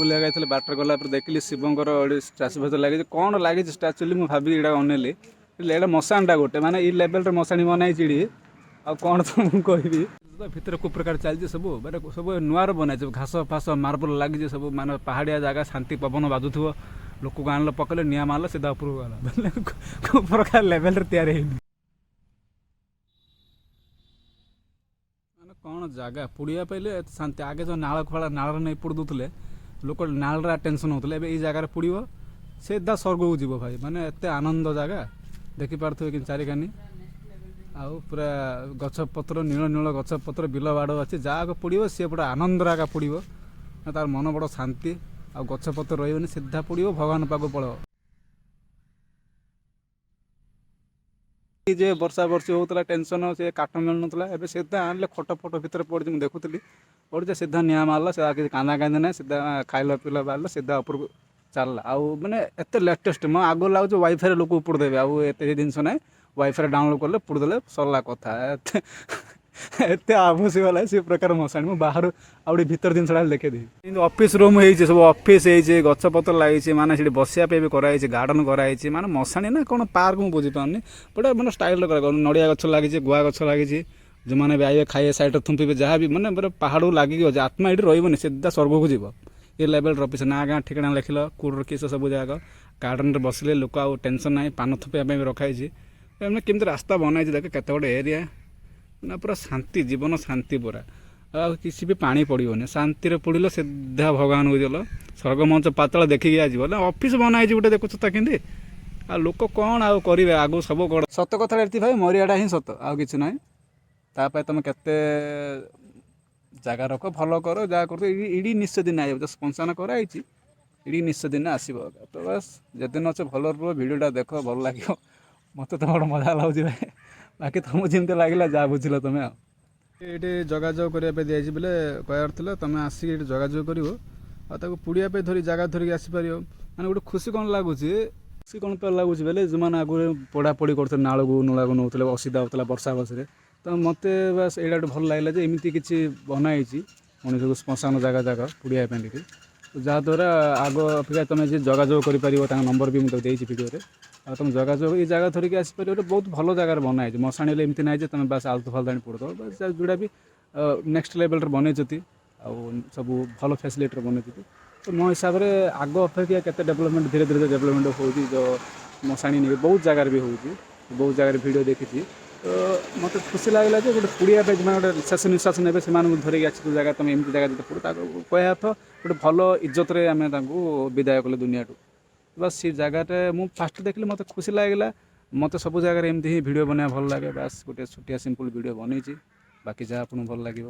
बुलिया गई बाटर गला देखिली शिवंकर स्टाचू भर लगे कौन लगे स्टाचू मुझे भाभी यहाँ अनेली एटा मशाणीटा गोटे माने ई लेवल मशाणी बनाई चिड़ी आ कौन तो मुझे कहबी भितर को प्रकार चलती सब माने सब नुआर बनाई घास फास मार्बल लगी सब माने पहाड़िया जगह शांति पवन बाजुव लोक को आनल पकड़े निआ मारल सीधा उपरको गला को प्रकार लेवल तैयारी माने कौन जगह पुड़िया पाइले शांति आगे जो नाल खोला नाल नहीं पुड़ दूसरे लोक नाल टेंशन होते ये जगार पुड़ो सीधा स्वर्ग को जीव भाई माने एत आनंद जगह देखिपे कि चारिकानी आउ पूरा गछपत्र नील नील गछपत्र बिल बाड़ अच्छे जहाँ पुड़ो सी पूरा आनंद आगा पुड़ो तार मन बड़ शांति आ गछपत्र रही सीधा पुड़ो भगवान पाक पड़ जे वर्षा वर्षी होता टेंशन से काठ मिल ना ए सीधा आने खट फट भितर पड़ी मुझे देखुली पड़ी सीधा निआ मारला से कांदा कांदी ना सीधा खाइल पिला बाहर सीधा ऊपर चलला आउ मैंने एत लेटेस्ट मैं आग लगे वाइफाई लोक उपड़ देवे आउ एत जिनस ना वाइफाई डाउनलोड कले पुड़दे सरला कथा एत आभूसी गला से प्रकार मशाणी मुझे बाहर आउे भर जिनसा देखे दी ऑफिस रूम हो सब ऑफिस गछपत्र लगी माने बसिया भी कराई गार्डन कराई माने मशाणी ना कौन पार्क मुझे बुझीपारनी बड़ा मैंने स्टाइल नड़िया गछ लगी गुआ गछ लगी जो मैंने भी आए खाए सैड थुंपे जहाँ भी मैंने पहाड़ लगिक आत्मा ये रही सीधा स्वर्ग को जीव ये लेवल रफिस ना गाँ ठिकाना लिखल कौर किस सब जगह गार्डन बसले लोक आउ टेंशन ना पान थुपा भी रखाई केमती रास्ता बनाई देख केत गोटे एरिया ना पूरा शांति जीवन शांति पूरा किसी भी पानी पड़ोनी शांति पड़े सीधा भगवान को गल स्वर्ग मंच पातल देखिए आज ऑफिस बनाई गोटे देखुच तो कि आ लोक कौन आउ करे आगु सब गड़ सत कथा ये भाई मरियाटा ही सत आउ कि ना ताप तुम के जगह रख भल कर जहाँ कर इडी निश्चय दिन आई स्पंसन कराई इडी निश्चय दिन आसो तो बस जदिन अच्छे भल रुह भिडियोटा देख भल लगे मत तो बड़ा मजा लगे भाई बाकी तुमको जमी लगे जहाँ बुझल तुम्हें ये जगाजग करने दिखाई बोले कहर तुम आसिक जगाजग कर पुड़िया धरी जगह धरिक आसपार मैंने गोटे खुशी कौन लगुच खुशी कौन पे लगुच बोले जो मैंने आगे पढ़ापढ़ी करते नाल को नूला को नौले असुविधा होता वर्षा बस तो मत बस ये भल लगे एमती किसी बनाई मनीष को श्मशान जगह जगह पुड़िया जहाँद्वारा आग अपेक्षा तुम जी जगाजग कर नंबर भी मुझे देती भिडियो आ तुम जगाजग ये जगह धरिक आसपार बहुत भल जगार बनाई मशाणी एमती ना तुम बस आलतू फालतू पड़ दो बस जोड़ा भी नेक्स्ट लेवल बनई सब भल फैसिलिटी बनई तो मो हिसाब से आग अपेक्षा केते डेवलपमेंट धीरे धीरे डेवलपमेंट हो जो मशाणी नहीं बहुत जगार भी हो बहुत जगह वीडियो देखी तो मत खुशी लगला जो गोटे पुड़िया पे गोटे निश्वास निश्वास ने से धरिक आस जगह तुम एमती जगह पड़ो कह गोटे भल इज्जत आम विदाय कले दुनिया बस से जगहटे मुझे फास्ट देखली मत खुशी लगला मत सब जगह एमती ही वीडियो बनाया भल लगे बस गोटे छोटिया सिंपल वीडियो बनई बाकी जहाँ आपको भल लगे।